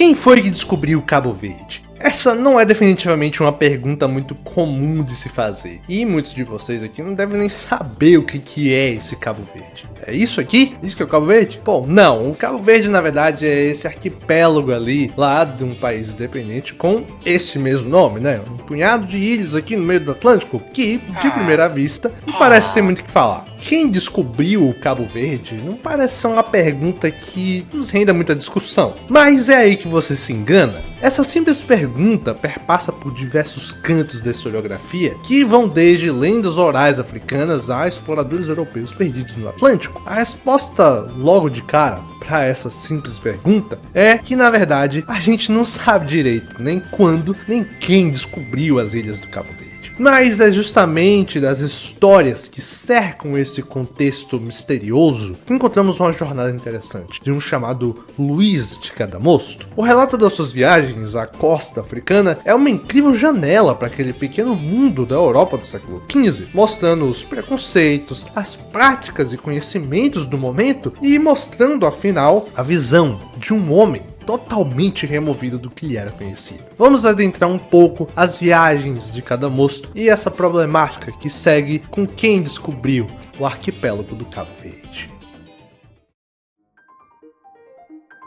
Quem foi que descobriu Cabo Verde? Essa não é definitivamente uma pergunta muito comum de se fazer. E muitos de vocês aqui não devem nem saber o que é esse Cabo Verde. É isso aqui? Isso que é o Cabo Verde? Bom, não. O Cabo Verde, na verdade, é esse arquipélago ali, lá de um país independente, com esse mesmo nome, né? Um punhado de ilhas aqui no meio do Atlântico, que, de primeira vista, não parece ter muito o que falar. Quem descobriu o Cabo Verde não parece ser uma pergunta que nos renda muita discussão. Mas é aí que você se engana. Essa simples pergunta perpassa por diversos cantos da historiografia, que vão desde lendas orais africanas a exploradores europeus perdidos no Atlântico. A resposta, logo de cara, para essa simples pergunta é que, na verdade, a gente não sabe direito nem quando, nem quem descobriu as ilhas do Cabo Verde. Mas é justamente das histórias que cercam esse contexto misterioso que encontramos uma jornada interessante de um chamado Luiz de Cadamosto. O relato das suas viagens à costa africana é uma incrível janela para aquele pequeno mundo da Europa do século XV, mostrando os preconceitos, as práticas e conhecimentos do momento e mostrando, afinal, a visão de um homem totalmente removido do que lhe era conhecido. Vamos adentrar um pouco as viagens de Cadamosto e essa problemática que segue com quem descobriu o arquipélago do Cabo Verde.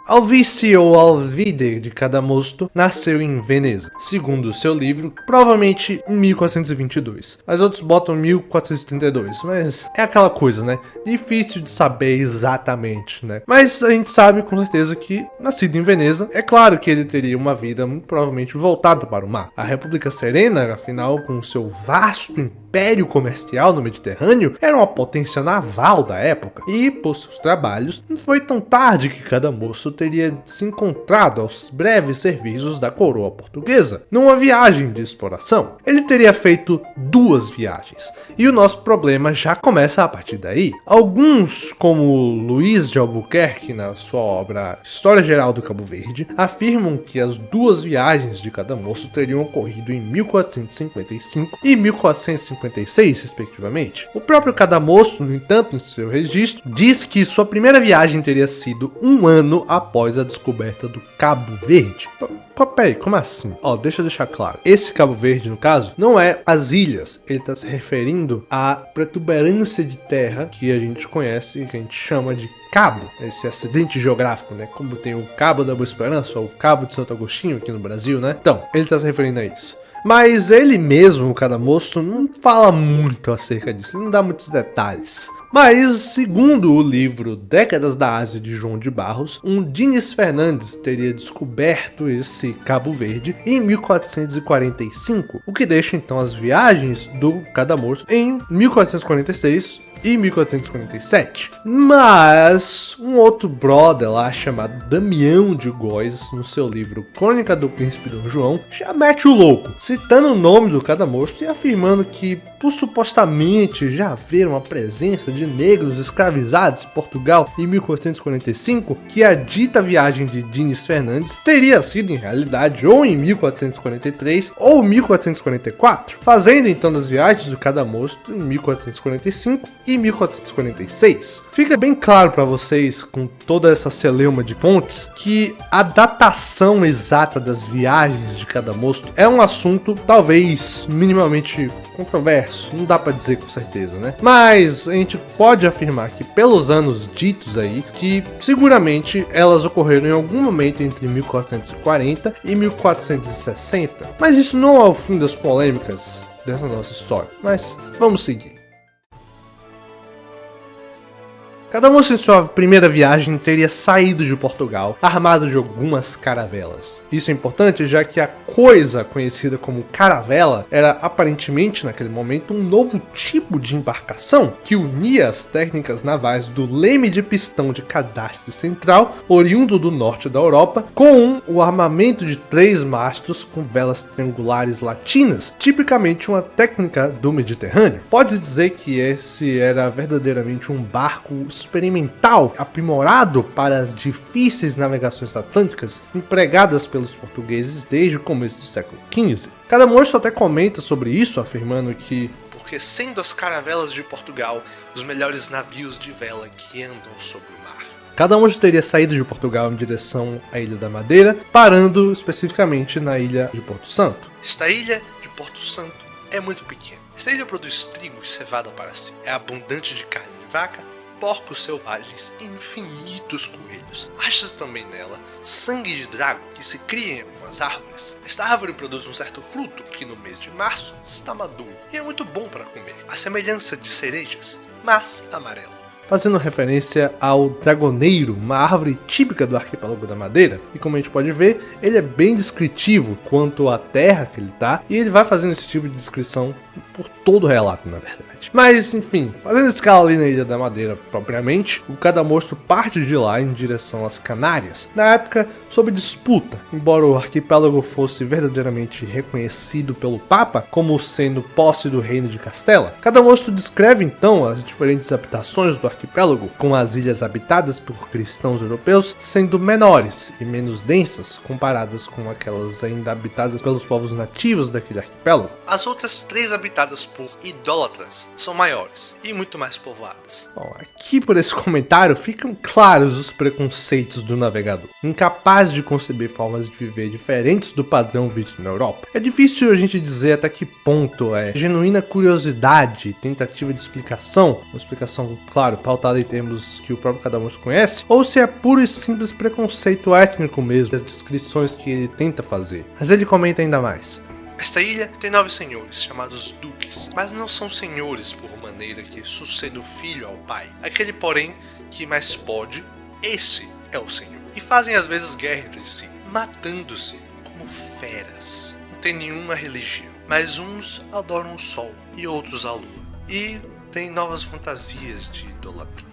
Alvice ou Alvide de Cadamosto nasceu em Veneza, segundo seu livro, provavelmente em 1422. Mas outros botam 1432, mas é aquela coisa, né? Difícil de saber exatamente, né? Mas a gente sabe com certeza que, nascido em Veneza, é claro que ele teria uma vida muito provavelmente voltada para o mar. A República Serena, afinal, com seu vasto império comercial no Mediterrâneo, era uma potência naval da época. E, por seus trabalhos, não foi tão tarde que Cadamosto teria se encontrado aos breves serviços da coroa portuguesa, numa viagem de exploração. Ele teria feito 2 viagens, e o nosso problema já começa a partir daí. Alguns, como Luiz de Albuquerque, na sua obra História Geral do Cabo Verde, afirmam que as 2 viagens de Cadamosto teriam ocorrido em 1455 e 1456, respectivamente. O próprio Cadamosto, no entanto, em seu registro, diz que sua primeira viagem teria sido 1 ano após a descoberta do Cabo Verde. Peraí, como assim? Deixa eu deixar claro. Esse Cabo Verde, no caso, não é as ilhas. Ele está se referindo à protuberância de terra que a gente conhece, que a gente chama de cabo. Esse acidente geográfico, né? Como tem o Cabo da Boa Esperança ou o Cabo de Santo Agostinho aqui no Brasil, né? Então, ele está se referindo a isso. Mas ele mesmo, o Cadamosto, não fala muito acerca disso, ele não dá muitos detalhes. Mas, segundo o livro Décadas da Ásia de João de Barros, um Diniz Fernandes teria descoberto esse Cabo Verde em 1445, o que deixa então as viagens do Cadamosto em 1446 e 1447. Mas um outro brother lá chamado Damião de Góes, no seu livro Crônica do Príncipe Dom João, já mete o louco, citando o nome do Cadamosto e afirmando que, por supostamente já haver uma presença de negros escravizados em Portugal em 1445, que a dita viagem de Diniz Fernandes teria sido em realidade ou em 1443 ou 1444, fazendo então das viagens do Cadamosto em 1445 e 1446. Fica bem claro para vocês, com toda essa celeuma de fontes, que a datação exata das viagens de Cadamosto é um assunto talvez minimamente controverso, não dá para dizer com certeza, né? Mas a gente pode afirmar que pelos anos ditos aí, que seguramente elas ocorreram em algum momento entre 1440 e 1460. Mas isso não é o fim das polêmicas dessa nossa história, mas vamos seguir. Cadamosto em sua primeira viagem teria saído de Portugal armado de algumas caravelas. Isso é importante já que a coisa conhecida como caravela era aparentemente naquele momento um novo tipo de embarcação que unia as técnicas navais do leme de pistão de cadastre central, oriundo do norte da Europa, com o armamento de 3 mastros com velas triangulares latinas, tipicamente uma técnica do Mediterrâneo. Pode dizer que esse era verdadeiramente um barco experimental, aprimorado para as difíceis navegações atlânticas empregadas pelos portugueses desde o começo do século XV. Cadamosto até comenta sobre isso, afirmando que, porque sendo as caravelas de Portugal os melhores navios de vela que andam sobre o mar. Cada monstro teria saído de Portugal em direção à Ilha da Madeira, parando especificamente na ilha de Porto Santo. Esta ilha de Porto Santo é muito pequena. Esta ilha produz trigo e cevada para si. É abundante de carne de vaca, porcos selvagens e infinitos coelhos. Acha também nela sangue de drago que se cria em algumas árvores. Esta árvore produz um certo fruto que no mês de março está maduro e é muito bom para comer, à semelhança de cerejas, mas amarelo. Fazendo referência ao dragoneiro, uma árvore típica do arquipélago da Madeira, e como a gente pode ver, ele é bem descritivo quanto à terra que ele está, e ele vai fazendo esse tipo de descrição por todo o relato, na verdade. Mas, enfim, fazendo escala ali na Ilha da Madeira propriamente, o Cadamostro parte de lá em direção às Canárias, na época sob disputa, embora o arquipélago fosse verdadeiramente reconhecido pelo Papa como sendo posse do reino de Castela. Cadamostro descreve então as diferentes habitações do arquipélago, com as ilhas habitadas por cristãos europeus sendo menores e menos densas comparadas com aquelas ainda habitadas pelos povos nativos daquele arquipélago. As outras 3 habitadas por idólatras são maiores e muito mais povoadas. Bom, aqui por esse comentário ficam claros os preconceitos do navegador, incapaz de conceber formas de viver diferentes do padrão visto na Europa. É difícil a gente dizer até que ponto é genuína curiosidade e tentativa de explicação, uma explicação, claro, pautada em termos que o próprio Cadamostro conhece, ou se é puro e simples preconceito étnico mesmo, as descrições que ele tenta fazer. Mas ele comenta ainda mais. Esta ilha tem 9 senhores, chamados duques, mas não são senhores por maneira que suceda o filho ao pai. Aquele, porém, que mais pode, esse é o senhor. E fazem às vezes guerra entre si, matando-se como feras. Não tem nenhuma religião, mas uns adoram o sol e outros a lua. E tem novas fantasias de idolatria.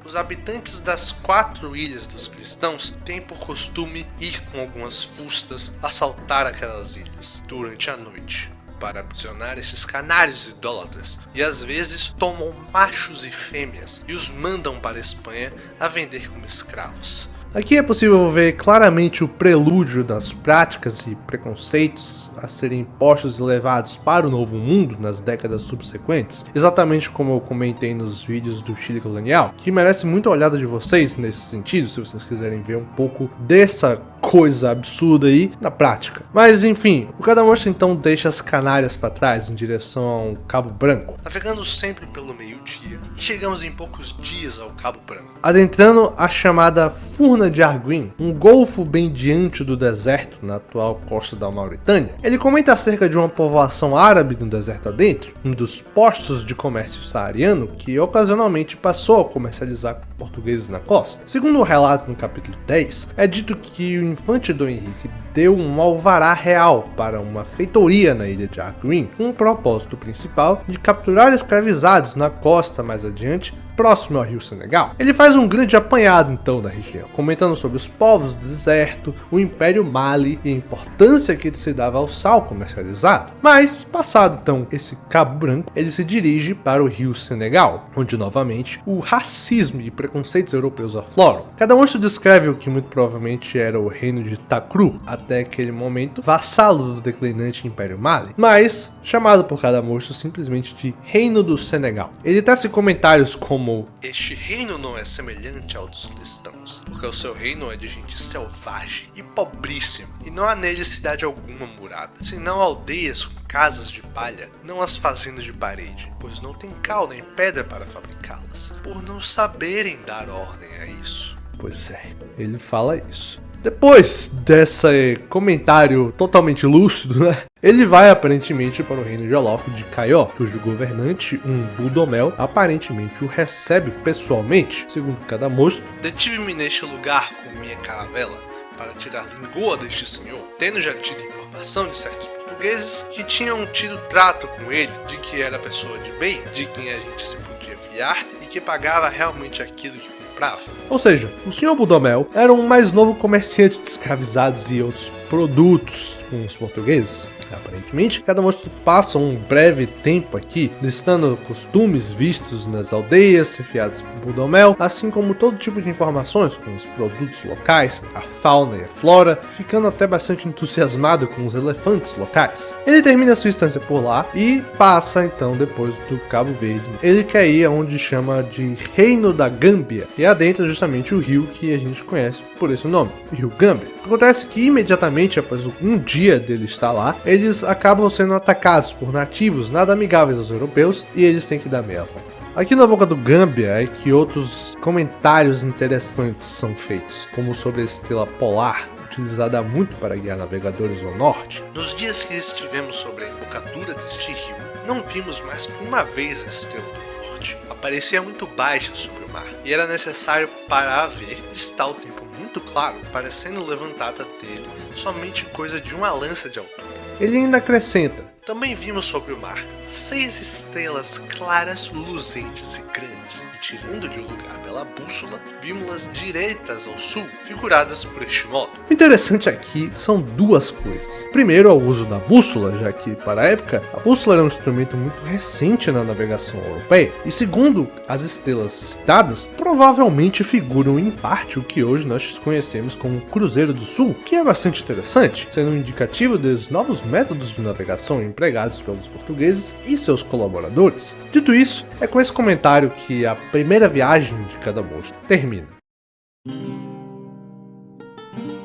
Os habitantes das 4 ilhas dos cristãos têm por costume ir com algumas fustas assaltar aquelas ilhas durante a noite para aprisionar esses canários idólatras, e às vezes tomam machos e fêmeas e os mandam para a Espanha a vender como escravos. Aqui é possível ver claramente o prelúdio das práticas e preconceitos a serem impostos e levados para o Novo Mundo nas décadas subsequentes, exatamente como eu comentei nos vídeos do Chile colonial, que merece muita olhada de vocês nesse sentido, se vocês quiserem ver um pouco dessa coisa absurda aí na prática. Mas enfim, o Cadamostro então deixa as Canárias para trás em direção ao Cabo Branco, navegando sempre pelo meio-dia, e chegamos em poucos dias ao Cabo Branco, adentrando a chamada Furna de Arguin, um golfo bem diante do deserto na atual costa da Mauritânia. Ele comenta acerca de uma povoação árabe no deserto adentro, um dos postos de comércio saariano que ocasionalmente passou a comercializar com portugueses na costa. Segundo o relato no capítulo 10, é dito que o infante Dom Henrique deu um alvará real para uma feitoria na ilha de Arguin, com o propósito principal de capturar escravizados na costa mais adiante, próximo ao rio Senegal. Ele faz um grande apanhado então da região, comentando sobre os povos do deserto, o Império Mali e a importância que se dava ao sal comercializado. Mas, passado então esse Cabo Branco, ele se dirige para o rio Senegal, onde novamente o racismo e preconceitos europeus afloram. Cadamostro descreve o que muito provavelmente era o reino de Takru, até aquele momento vassalo do declinante Império Mali, mas chamado por Cadamostro simplesmente de Reino do Senegal. Ele tece comentários como: este reino não é semelhante ao dos cristãos, porque o seu reino é de gente selvagem e pobríssima, e não há nele cidade alguma murada, senão aldeias com casas de palha, não as fazendas de parede, pois não tem cal nem pedra para fabricá-las, por não saberem dar ordem a isso. Pois é, ele fala isso. Depois desse comentário totalmente lúcido, né, ele vai aparentemente para o reino de Olof de Caió, cujo governante, um Budomel, aparentemente o recebe pessoalmente. Segundo Cadamostro, detive-me neste lugar com minha caravela para tirar língua deste senhor, tendo já tido informação de certos portugueses que tinham tido trato com ele, de que era pessoa de bem, de quem a gente se podia fiar e que pagava realmente aquilo que comprava. Ou seja, o Sr. Budomel era um mais novo comerciante de escravizados e outros produtos com os portugueses, Aparentemente, cada monstro passa um breve tempo aqui, listando costumes vistos nas aldeias, enfiados por Budomel, assim como todo tipo de informações com os produtos locais, a fauna e a flora, ficando até bastante entusiasmado com os elefantes locais. Ele termina sua instância por lá e passa então depois do Cabo Verde. Ele quer ir aonde chama de Reino da Gâmbia, e adentra justamente o rio que a gente conhece por esse nome, o Rio Gâmbia. Acontece que imediatamente após um dia dele estar lá, eles acabam sendo atacados por nativos nada amigáveis aos europeus e eles têm que dar meia volta. Aqui na boca do Gâmbia é que outros comentários interessantes são feitos, como sobre a estrela polar, utilizada muito para guiar navegadores ao norte. Nos dias que estivemos sobre a embocadura deste rio, não vimos mais que uma vez a estrela do norte. Aparecia muito baixa sobre o mar, e era necessário para a ver, estar o tempo muito claro, parecendo levantada dele somente coisa de uma lança de altura. Ele ainda acrescenta: também vimos sobre o mar 6 estrelas claras, luzentes e grandes, e tirando-lhe o lugar pela bússola, vimos-las direitas ao sul, figuradas por este modo. O interessante aqui são duas coisas. Primeiro, é o uso da bússola, já que, para a época, a bússola era um instrumento muito recente na navegação europeia. E segundo, as estrelas citadas provavelmente figuram em parte o que hoje nós conhecemos como Cruzeiro do Sul, que é bastante interessante, sendo um indicativo dos novos métodos de navegação empregados pelos portugueses e seus colaboradores. Dito isso, é com esse comentário que a primeira viagem de cada monstro termina.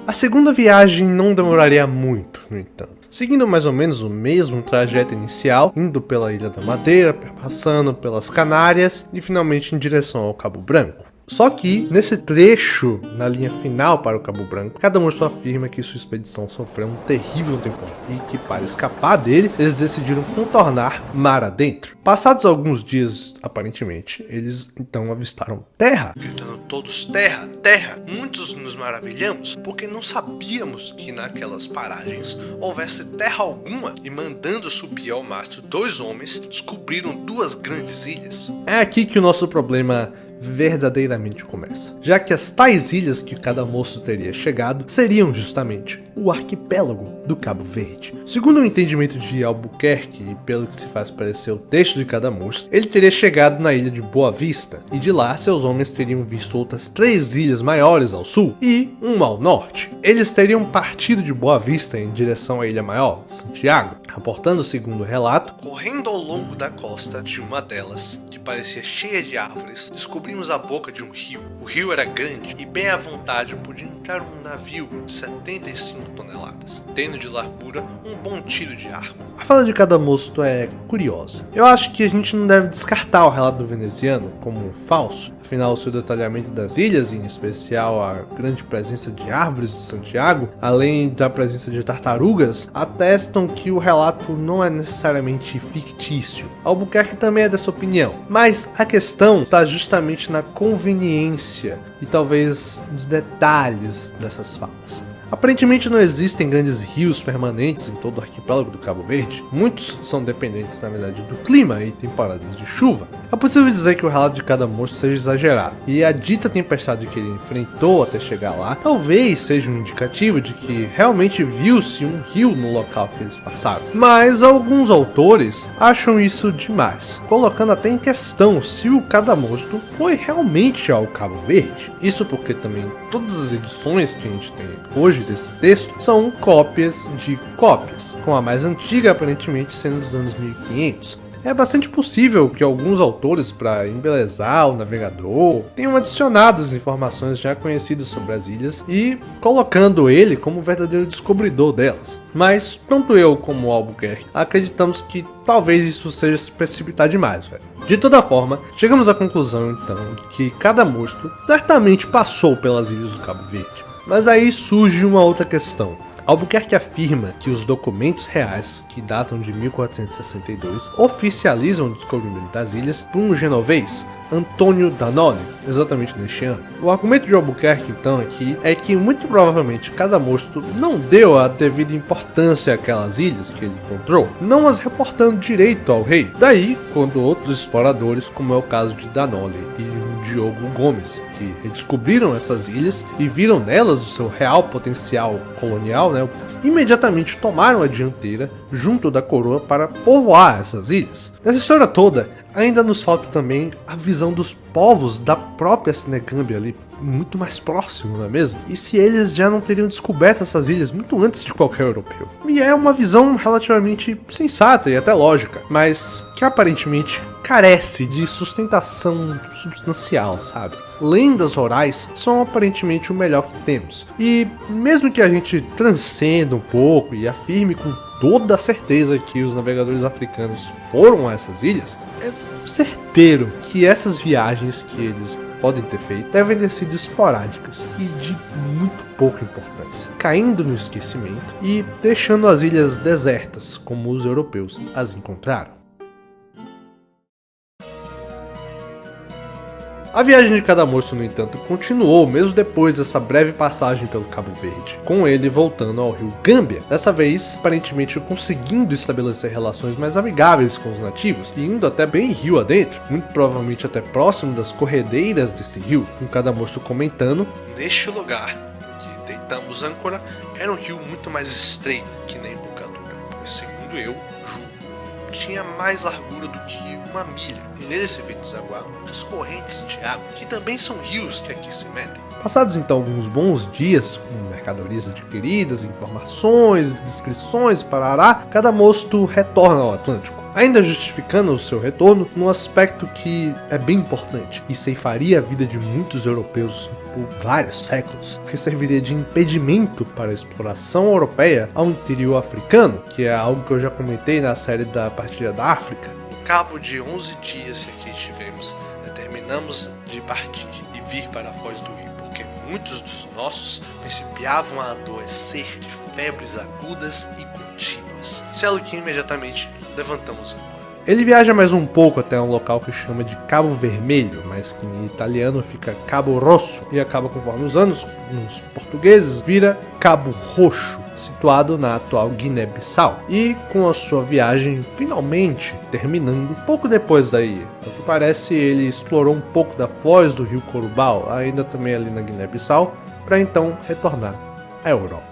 A segunda viagem não demoraria muito, no entanto. Seguindo mais ou menos o mesmo trajeto inicial, indo pela Ilha da Madeira, passando pelas Canárias e finalmente em direção ao Cabo Branco. Só que, nesse trecho, na linha final para o Cabo Branco, cada monstro afirma que sua expedição sofreu um terrível temporal e que, para escapar dele, eles decidiram contornar mar adentro. Passados alguns dias, aparentemente, eles então avistaram terra, gritando todos: terra, terra! Muitos nos maravilhamos, porque não sabíamos que naquelas paragens houvesse terra alguma, e mandando subir ao mastro 2 homens, descobriram 2 grandes ilhas. É aqui que o nosso problema verdadeiramente começa, já que as tais ilhas que cada monstro teria chegado seriam justamente o arquipélago do Cabo Verde. Segundo o entendimento de Albuquerque e pelo que se faz parecer o texto de cada monstro, ele teria chegado na ilha de Boa Vista, e de lá seus homens teriam visto outras 3 ilhas maiores ao sul e uma ao norte. Eles teriam partido de Boa Vista em direção à ilha maior, Santiago, aportando, segundo o relato, correndo ao longo da costa de uma delas, que parecia cheia de árvores, descobrimos a boca de um rio. O rio era grande e bem à vontade podia entrar um navio de 75 toneladas, tendo de largura um bom tiro de arco. A fala de cada monstro é curiosa. Eu acho que a gente não deve descartar o relato do veneziano como falso. Afinal, o seu detalhamento das ilhas, em especial a grande presença de árvores de Santiago, além da presença de tartarugas, atestam que o relato não é necessariamente fictício. Albuquerque também é dessa opinião, mas a questão está justamente na conveniência e talvez nos detalhes dessas falas. Aparentemente não existem grandes rios permanentes em todo o arquipélago do Cabo Verde. Muitos são dependentes, na verdade, do clima e temporadas de chuva. É possível dizer que o relato de cada monstro seja exagerado, e a dita tempestade que ele enfrentou até chegar lá talvez seja um indicativo de que realmente viu-se um rio no local que eles passaram. Mas alguns autores acham isso demais, colocando até em questão se o cada monstro foi realmente ao Cabo Verde. Isso porque também todas as edições que a gente tem hoje desse texto são cópias de cópias, com a mais antiga aparentemente sendo dos anos 1500. É bastante possível que alguns autores, para embelezar o navegador, tenham adicionado as informações já conhecidas sobre as ilhas e colocando ele como o verdadeiro descobridor delas. Mas tanto eu como o Albuquerque acreditamos que talvez isso seja se precipitar demais, velho. De toda forma, chegamos à conclusão então que cada monstro certamente passou pelas ilhas do Cabo Verde. Mas aí surge uma outra questão. Albuquerque afirma que os documentos reais, que datam de 1462, oficializam o descobrimento das ilhas por um genovês, Antônio Danoli, exatamente neste ano. O argumento de Albuquerque, então, aqui é que muito provavelmente Cadamosto não deu a devida importância àquelas ilhas que ele encontrou, não as reportando direito ao rei. Daí, quando outros exploradores, como é o caso de Danoli e o Diogo Gomes, que redescobriram essas ilhas e viram nelas o seu real potencial colonial, né, imediatamente tomaram a dianteira junto da coroa para povoar essas ilhas. Nessa história toda, ainda nos falta também a visão dos povos da própria Senegambia ali, muito mais próximo, não é mesmo? E se eles já não teriam descoberto essas ilhas muito antes de qualquer europeu? E é uma visão relativamente sensata e até lógica, mas que aparentemente carece de sustentação substancial, sabe? Lendas orais são aparentemente o melhor que temos. E mesmo que a gente transcenda um pouco e afirme com toda a certeza que os navegadores africanos foram a essas ilhas, é certeiro que essas viagens que eles podem ter feito devem ter sido esporádicas e de muito pouca importância, caindo no esquecimento e deixando as ilhas desertas como os europeus as encontraram. A viagem de Cadamosto, no entanto, continuou mesmo depois dessa breve passagem pelo Cabo Verde, com ele voltando ao rio Gâmbia, dessa vez aparentemente conseguindo estabelecer relações mais amigáveis com os nativos e indo até bem rio adentro, muito provavelmente até próximo das corredeiras desse rio, com Cadamosto comentando: "Neste lugar que deitamos âncora era um rio muito mais estreito que na embocadura, pois segundo eu julgo, tinha mais largura do que uma milha, e nele se vê desaguar muitas correntes de água, que também são rios que aqui se metem." Passados então alguns bons dias, com mercadorias adquiridas, informações, descrições, parará, Cadamosto retorna ao Atlântico, ainda justificando o seu retorno num aspecto que é bem importante e ceifaria a vida de muitos europeus por vários séculos, porque serviria de impedimento para a exploração europeia ao interior africano, que é algo que eu já comentei na série da Partilha da África. Ao cabo de 11 dias que aqui estivemos, determinamos de partir e vir para a Foz do Rio, porque muitos dos nossos principiavam a adoecer de febres agudas e contínuas, sendo que imediatamente levantamos âncora. Ele viaja mais um pouco até um local que chama de Cabo Vermelho, mas que em italiano fica Cabo Rosso, e acaba, conforme os anos, nos portugueses, vira Cabo Roxo, situado na atual Guiné-Bissau, e com a sua viagem finalmente terminando pouco depois daí. Ao que parece, ele explorou um pouco da foz do rio Corubal, ainda também ali na Guiné-Bissau, para então retornar à Europa.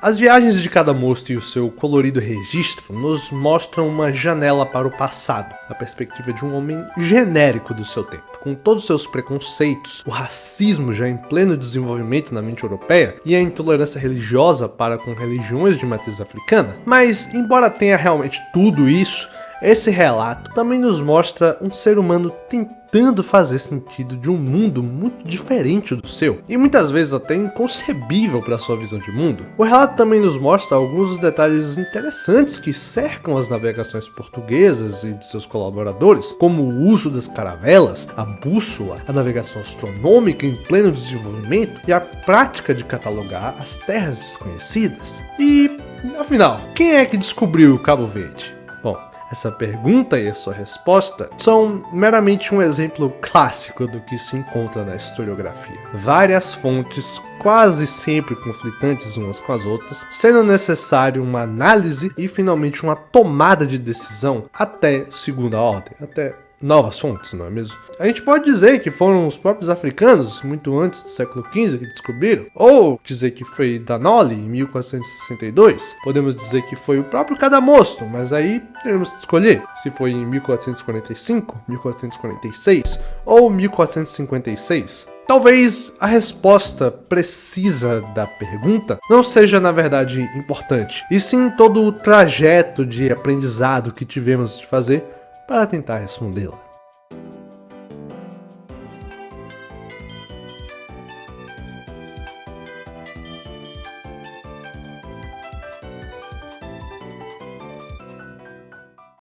As viagens de Cadamosto e o seu colorido registro nos mostram uma janela para o passado, a perspectiva de um homem genérico do seu tempo, com todos os seus preconceitos, o racismo já em pleno desenvolvimento na mente europeia e a intolerância religiosa para com religiões de matriz africana. Mas, embora tenha realmente tudo isso, esse relato também nos mostra um ser humano tentando fazer sentido de um mundo muito diferente do seu, e muitas vezes até inconcebível para sua visão de mundo. O relato também nos mostra alguns dos detalhes interessantes que cercam as navegações portuguesas e de seus colaboradores, como o uso das caravelas, a bússola, a navegação astronômica em pleno desenvolvimento e a prática de catalogar as terras desconhecidas. E, afinal, quem é que descobriu o Cabo Verde? Bom, essa pergunta e a sua resposta são meramente um exemplo clássico do que se encontra na historiografia. Várias fontes, quase sempre conflitantes umas com as outras, sendo necessário uma análise e finalmente uma tomada de decisão até segunda ordem, até novas fontes, não é mesmo? A gente pode dizer que foram os próprios africanos, muito antes do século XV, que descobriram, ou dizer que foi Danoli, em 1462, podemos dizer que foi o próprio Cadamosto, mas aí teremos que escolher se foi em 1445, 1446 ou 1456. Talvez a resposta precisa da pergunta não seja, na verdade, importante, e sim todo o trajeto de aprendizado que tivemos de fazer para tentar respondê-la.